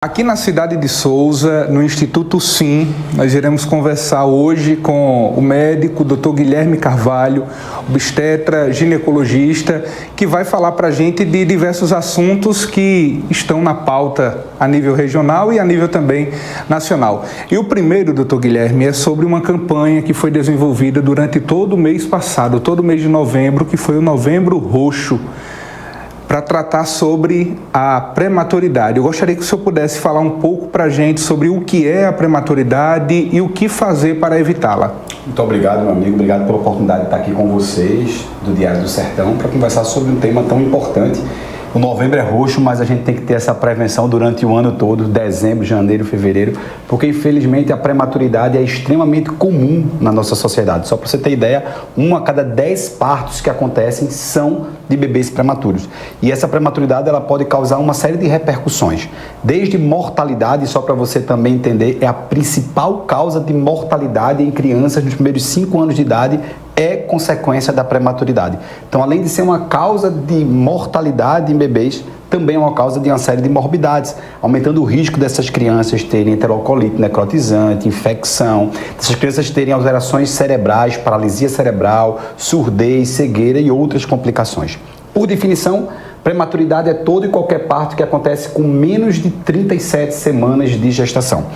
Aqui na cidade de Souza, no Instituto Sim, nós iremos conversar hoje com o médico Dr. Guilherme Carvalho, obstetra, ginecologista, que vai falar para a gente de diversos assuntos que estão na pauta a nível regional e a nível também nacional. E o primeiro, Dr. Guilherme, é sobre uma campanha que foi desenvolvida durante todo o mês passado, todo o mês de novembro, que foi o Novembro Roxo, para tratar sobre a prematuridade. Eu gostaria que o senhor pudesse falar um pouco para a gente sobre o que é a prematuridade e o que fazer para evitá-la. Muito obrigado, meu amigo. Obrigado pela oportunidade de estar aqui com vocês, do Diário do Sertão, para conversar sobre um tema tão importante. O novembro é roxo, mas a gente tem que ter essa prevenção durante o ano todo, dezembro, janeiro, fevereiro, porque infelizmente a prematuridade é extremamente comum na nossa sociedade. Só para você ter ideia, 1 a cada 10 partos que acontecem são de bebês prematuros. E essa prematuridade ela pode causar uma série de repercussões. Desde mortalidade, só para você também entender, é a principal causa de mortalidade em crianças nos primeiros 5 anos de idade, é consequência da prematuridade. Então, além de ser uma causa de mortalidade em bebês, também é uma causa de uma série de morbidades, aumentando o risco dessas crianças terem enterocolite necrotizante, infecção, dessas crianças terem alterações cerebrais, paralisia cerebral, surdez, cegueira e outras complicações. Por definição, prematuridade é todo e qualquer parto que acontece com menos de 37 semanas de gestação.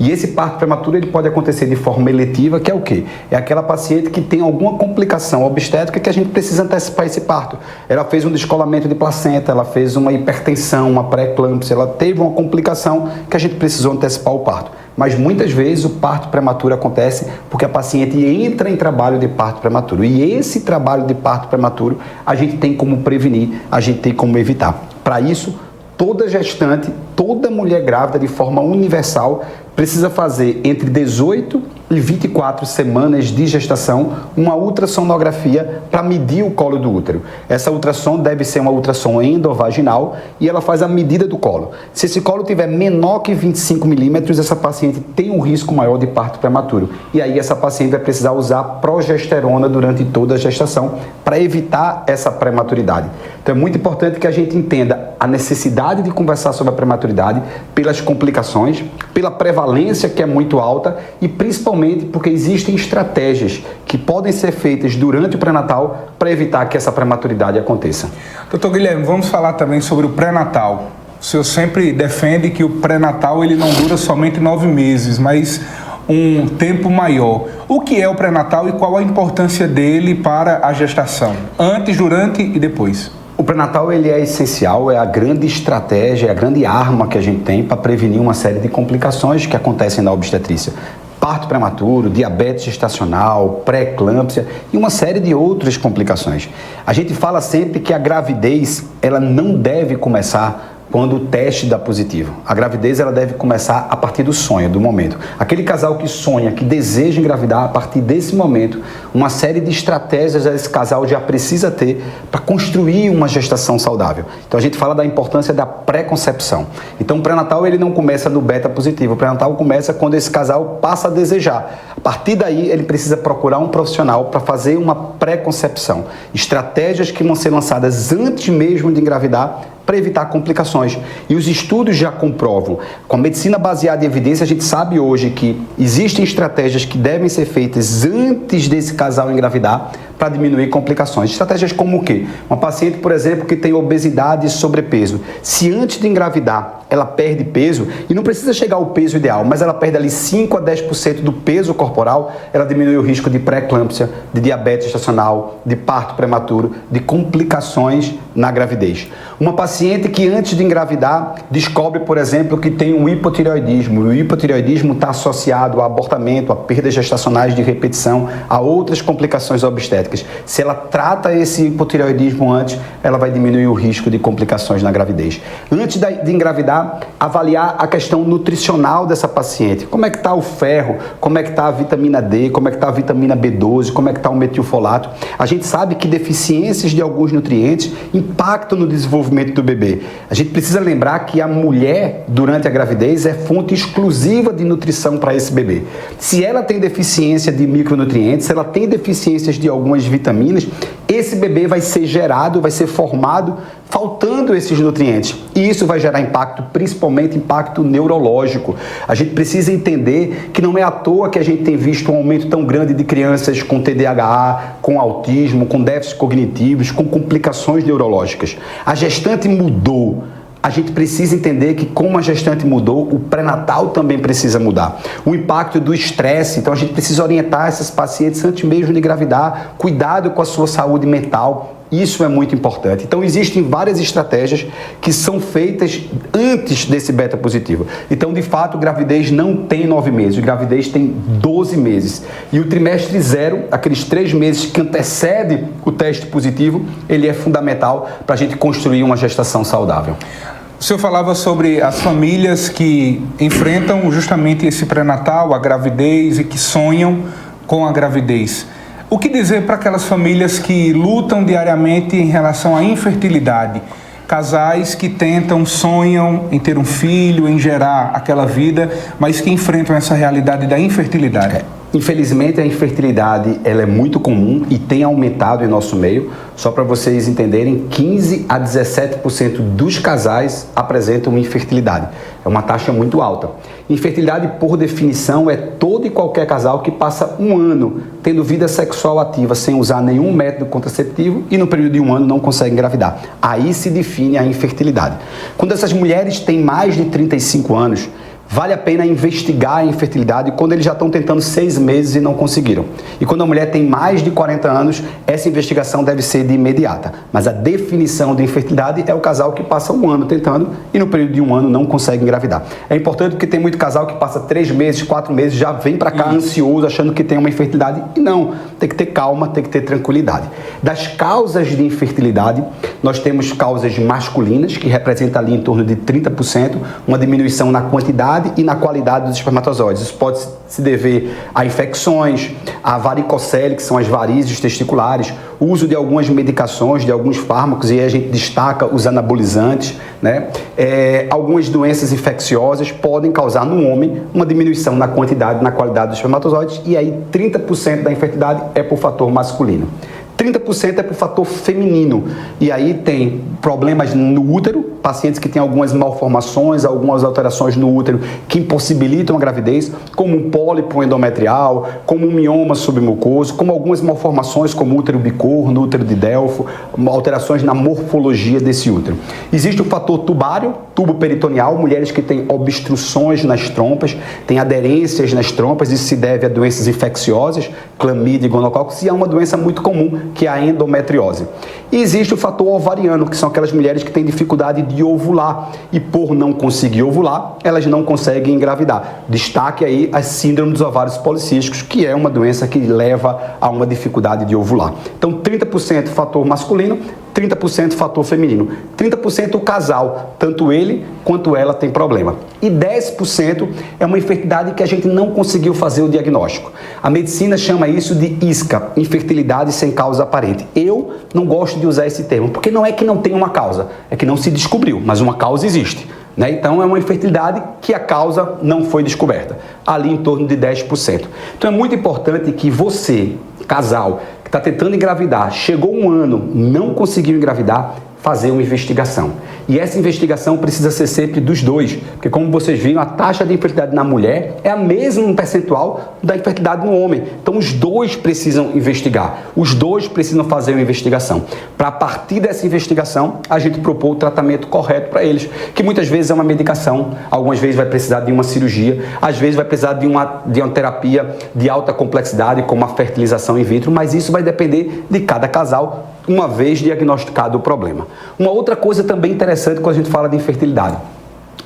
E esse parto prematuro ele pode acontecer de forma eletiva, que é o quê? É aquela paciente que tem alguma complicação obstétrica que a gente precisa antecipar esse parto. Ela fez um descolamento de placenta, ela fez uma hipertensão, uma pré-eclâmpsia, ela teve uma complicação que a gente precisou antecipar o parto. Mas muitas vezes o parto prematuro acontece porque a paciente entra em trabalho de parto prematuro. E esse trabalho de parto prematuro a gente tem como prevenir, a gente tem como evitar. Para isso, toda gestante, toda mulher grávida de forma universal precisa fazer entre 18 e 24 semanas de gestação uma ultrassonografia para medir o colo do útero. Essa ultrassom deve ser uma ultrassom endovaginal e ela faz a medida do colo. Se esse colo tiver menor que 25 milímetros, essa paciente tem um risco maior de parto prematuro. E aí essa paciente vai precisar usar progesterona durante toda a gestação para evitar essa prematuridade. Então é muito importante que a gente entenda a necessidade de conversar sobre a prematuridade pelas complicações, pela prevalência que é muito alta e principalmente porque existem estratégias que podem ser feitas durante o pré-natal para evitar que essa prematuridade aconteça. Doutor Guilherme, vamos falar também sobre o pré-natal. O senhor sempre defende que o pré-natal ele não dura somente 9 meses, mas um tempo maior. O que é o pré-natal e qual a importância dele para a gestação, antes, durante e depois? O pré-natal ele é essencial, é a grande estratégia, é a grande arma que a gente tem para prevenir uma série de complicações que acontecem na obstetrícia. Parto prematuro, diabetes gestacional, pré-eclâmpsia e uma série de outras complicações. A gente fala sempre que a gravidez ela não deve começar quando o teste dá positivo. A gravidez ela deve começar a partir do sonho, do momento. Aquele casal que sonha, que deseja engravidar, a partir desse momento, uma série de estratégias esse casal já precisa ter para construir uma gestação saudável. Então a gente fala da importância da pré-concepção. Então o pré-natal ele não começa no beta positivo, o pré-natal começa quando esse casal passa a desejar. A partir daí ele precisa procurar um profissional para fazer uma pré-concepção. Estratégias que vão ser lançadas antes mesmo de engravidar para evitar complicações. E os estudos já comprovam. Com a medicina baseada em evidência, a gente sabe hoje que existem estratégias que devem ser feitas antes desse casal engravidar para diminuir complicações. Estratégias como o quê? Uma paciente, por exemplo, que tem obesidade e sobrepeso. Se antes de engravidar ela perde peso, e não precisa chegar ao peso ideal, mas ela perde ali 5 a 10% do peso corporal, ela diminui o risco de pré-eclâmpsia, de diabetes gestacional, de parto prematuro, de complicações na gravidez. Uma paciente que antes de engravidar descobre, por exemplo, que tem um hipotireoidismo. O hipotireoidismo está associado a abortamento, a perdas gestacionais de repetição, a outras complicações obstétricas. Se ela trata esse hipotireoidismo antes, ela vai diminuir o risco de complicações na gravidez. Antes de engravidar, avaliar a questão nutricional dessa paciente. Como é que está o ferro? Como é que está a vitamina D? Como é que está a vitamina B12? Como é que está o metilfolato? A gente sabe que deficiências de alguns nutrientes impactam no desenvolvimento do bebê. A gente precisa lembrar que a mulher, durante a gravidez, é fonte exclusiva de nutrição para esse bebê. Se ela tem deficiência de micronutrientes, se ela tem deficiências de algumas vitaminas, esse bebê vai ser gerado, vai ser formado faltando esses nutrientes. E isso vai gerar impacto, principalmente impacto neurológico. A gente precisa entender que não é à toa que a gente tem visto um aumento tão grande de crianças com TDAH, com autismo, com déficits cognitivos, com complicações neurológicas. A gestante mudou. A gente precisa entender que, como a gestante mudou, o pré-natal também precisa mudar. O impacto do estresse, então a gente precisa orientar essas pacientes antes mesmo de engravidar, cuidado com a sua saúde mental. Isso é muito importante. Então, existem várias estratégias que são feitas antes desse beta positivo. Então, de fato, gravidez não tem 9 meses, gravidez tem 12 meses. E o trimestre 0, aqueles 3 meses que antecede o teste positivo, ele é fundamental para a gente construir uma gestação saudável. O senhor falava sobre as famílias que enfrentam justamente esse pré-natal, a gravidez e que sonham com a gravidez. O que dizer para aquelas famílias que lutam diariamente em relação à infertilidade? Casais que tentam, sonham em ter um filho, em gerar aquela vida, mas que enfrentam essa realidade da infertilidade. Infelizmente, a infertilidade ela é muito comum e tem aumentado em nosso meio. Só para vocês entenderem, 15 a 17% dos casais apresentam infertilidade. É uma taxa muito alta. Infertilidade, por definição, é todo e qualquer casal que passa um ano tendo vida sexual ativa sem usar nenhum método contraceptivo e no período de um ano não consegue engravidar. Aí se define a infertilidade. Quando essas mulheres têm mais de 35 anos, vale a pena investigar a infertilidade quando eles já estão tentando 6 meses e não conseguiram. E quando a mulher tem mais de 40 anos, essa investigação deve ser de imediata. Mas a definição de infertilidade é o casal que passa um ano tentando e no período de um ano não consegue engravidar. É importante porque tem muito casal que passa 3 meses, 4 meses, já vem para cá ansioso, achando que tem uma infertilidade. E não, tem que ter calma, tem que ter tranquilidade. Das causas de infertilidade, nós temos causas masculinas, que representam ali em torno de 30%, uma diminuição na quantidade e na qualidade dos espermatozoides. Isso pode se dever a infecções, a varicocele, que são as varizes testiculares, o uso de algumas medicações, de alguns fármacos, e aí a gente destaca os anabolizantes, né? Algumas doenças infecciosas podem causar no homem uma diminuição na quantidade e na qualidade dos espermatozoides, e aí 30% da infertilidade é por fator masculino. 30% é por fator feminino. E aí tem problemas no útero, pacientes que têm algumas malformações, algumas alterações no útero que impossibilitam a gravidez, como um pólipo endometrial, como um mioma submucoso, como algumas malformações como útero bicorno, útero de Delfo, alterações na morfologia desse útero. Existe o fator tubário, tubo peritoneal, mulheres que têm obstruções nas trompas, têm aderências nas trompas, isso se deve a doenças infecciosas, clamídia e gonococcus, e é uma doença muito comum, que é a endometriose. E existe o fator ovariano, que são aquelas mulheres que têm dificuldade de ovular e por não conseguir ovular, elas não conseguem engravidar. Destaque aí a síndrome dos ovários policísticos, que é uma doença que leva a uma dificuldade de ovular. Então, 30% fator masculino, 30% fator feminino. 30% o casal, tanto ele quanto ela tem problema. E 10% é uma infertilidade que a gente não conseguiu fazer o diagnóstico. A medicina chama isso de ISCA, infertilidade sem causa aparente. Eu não gosto de usar esse termo, porque não é que não tem uma causa, é que não se descobriu, mas uma causa existe. Né? Então, é uma infertilidade que a causa não foi descoberta, ali em torno de 10%. Então, é muito importante que você, casal, que está tentando engravidar, chegou um ano, não conseguiu engravidar, fazer uma investigação. E essa investigação precisa ser sempre dos dois, porque como vocês viram, a taxa de infertilidade na mulher é a mesma percentual da infertilidade no homem. Então os dois precisam investigar, os dois precisam fazer uma investigação. Para a partir dessa investigação, a gente propor o tratamento correto para eles, que muitas vezes é uma medicação, algumas vezes vai precisar de uma cirurgia, às vezes vai precisar de uma terapia de alta complexidade, como a fertilização in vitro, mas isso vai depender de cada casal, uma vez diagnosticado o problema. Uma outra coisa também interessante quando a gente fala de infertilidade.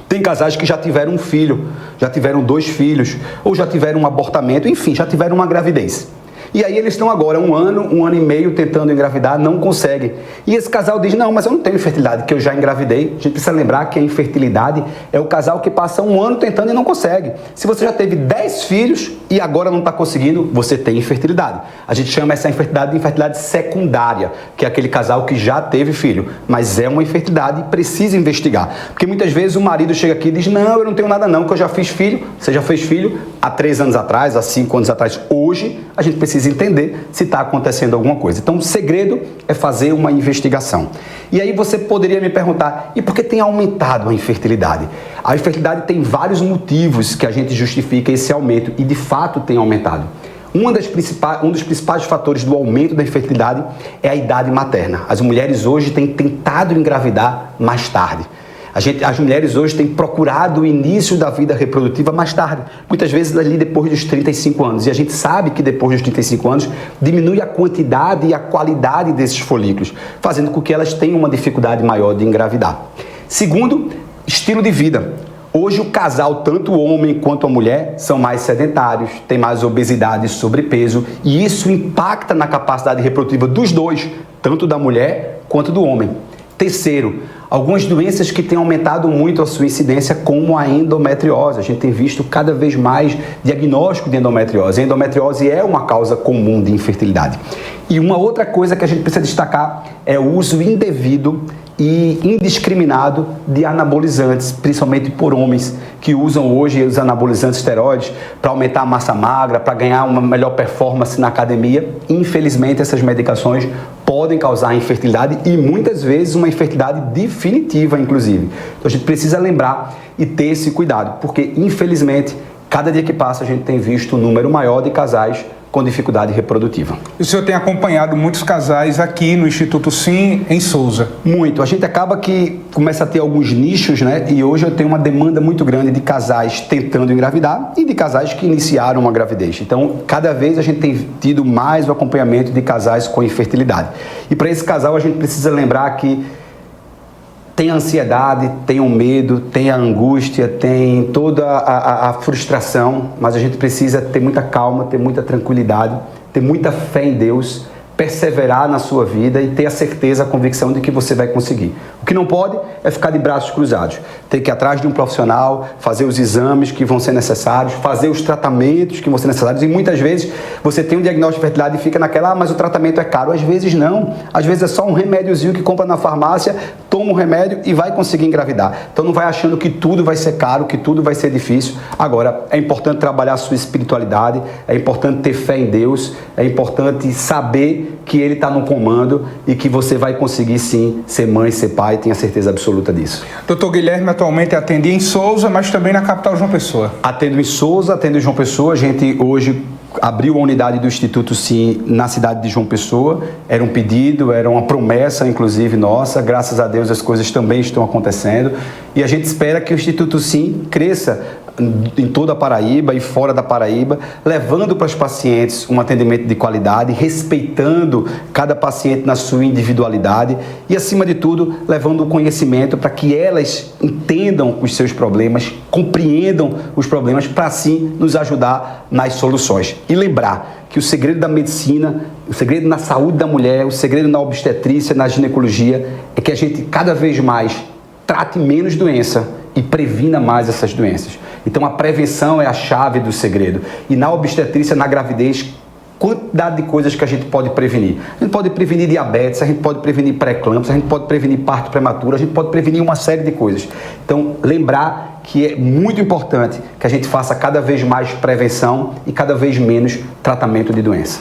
Tem casais que já tiveram um filho, já tiveram 2 filhos, ou já tiveram um abortamento, enfim, já tiveram uma gravidez. E aí eles estão agora um ano e meio tentando engravidar, não conseguem. E esse casal diz, não, mas eu não tenho infertilidade, que eu já engravidei. A gente precisa lembrar que a infertilidade é o casal que passa um ano tentando e não consegue. Se você já teve 10 filhos e agora não está conseguindo, você tem infertilidade. A gente chama essa infertilidade de infertilidade secundária, que é aquele casal que já teve filho, mas é uma infertilidade e precisa investigar. Porque muitas vezes o marido chega aqui e diz, não, eu não tenho nada não, que eu já fiz filho. Você já fez filho há 3 anos atrás, há 5 anos atrás. Hoje, a gente precisa precisa entender se está acontecendo alguma coisa. Então, o segredo é fazer uma investigação. E aí você poderia me perguntar, e por que tem aumentado a infertilidade? A infertilidade tem vários motivos que a gente justifica esse aumento, e de fato tem aumentado. Um dos principais fatores do aumento da infertilidade é a idade materna. As mulheres hoje têm tentado engravidar mais tarde. As mulheres hoje têm procurado o início da vida reprodutiva mais tarde, muitas vezes ali depois dos 35 anos. E a gente sabe que depois dos 35 anos diminui a quantidade e a qualidade desses folículos, fazendo com que elas tenham uma dificuldade maior de engravidar. Segundo, estilo de vida. Hoje o casal, tanto o homem quanto a mulher, são mais sedentários, têm mais obesidade e sobrepeso, e isso impacta na capacidade reprodutiva dos dois, tanto da mulher quanto do homem. Terceiro, algumas doenças que têm aumentado muito a sua incidência, como a endometriose. A gente tem visto cada vez mais diagnóstico de endometriose. A endometriose é uma causa comum de infertilidade. E uma outra coisa que a gente precisa destacar é o uso indevido e indiscriminado de anabolizantes, principalmente por homens que usam hoje os anabolizantes esteroides para aumentar a massa magra, para ganhar uma melhor performance na academia. Infelizmente, essas medicações podem causar infertilidade e muitas vezes uma infertilidade definitiva, inclusive. Então a gente precisa lembrar e ter esse cuidado, porque infelizmente, cada dia que passa a gente tem visto um número maior de casais com dificuldade reprodutiva. E o senhor tem acompanhado muitos casais aqui no Instituto Sim, em Souza? Muito. A gente acaba que começa a ter alguns nichos, né? E hoje eu tenho uma demanda muito grande de casais tentando engravidar e de casais que iniciaram uma gravidez. Então, cada vez a gente tem tido mais o acompanhamento de casais com infertilidade. E para esse casal a gente precisa lembrar que tem a ansiedade, tem o medo, tem a angústia, tem toda a frustração, mas a gente precisa ter muita calma, ter muita tranquilidade, ter muita fé em Deus, perseverar na sua vida e ter a certeza, a convicção de que você vai conseguir. O que não pode é ficar de braços cruzados. Ter que ir atrás de um profissional, fazer os exames que vão ser necessários, fazer os tratamentos que vão ser necessários. E muitas vezes você tem um diagnóstico de fertilidade e fica naquela, mas o tratamento é caro. Às vezes não. Às vezes é só um remédiozinho que compra na farmácia, toma um remédio e vai conseguir engravidar. Então não vai achando que tudo vai ser caro, que tudo vai ser difícil. Agora, é importante trabalhar a sua espiritualidade, é importante ter fé em Deus, é importante saber que Ele está no comando e que você vai conseguir sim ser mãe, ser pai, tenha certeza absoluta disso. Doutor Guilherme atualmente atende em Souza, mas também na capital João Pessoa. Atendo em Souza, atendo em João Pessoa. A gente hoje abriu a unidade do Instituto Sim na cidade de João Pessoa. Era um pedido, era uma promessa, inclusive, nossa. Graças a Deus as coisas também estão acontecendo. E a gente espera que o Instituto Sim cresça em toda a Paraíba e fora da Paraíba, levando para os pacientes um atendimento de qualidade, respeitando cada paciente na sua individualidade e, acima de tudo, levando o conhecimento para que elas entendam os seus problemas, compreendam os problemas, para assim nos ajudar nas soluções. E lembrar que o segredo da medicina, o segredo na saúde da mulher, o segredo na obstetrícia, na ginecologia, é que a gente cada vez mais trate menos doença e previna mais essas doenças. Então a prevenção é a chave do segredo. E na obstetrícia, na gravidez, quantidade de coisas que a gente pode prevenir. A gente pode prevenir diabetes, a gente pode prevenir pré-eclâmpsia, a gente pode prevenir parto prematuro, a gente pode prevenir uma série de coisas. Então, lembrar que é muito importante que a gente faça cada vez mais prevenção e cada vez menos tratamento de doença.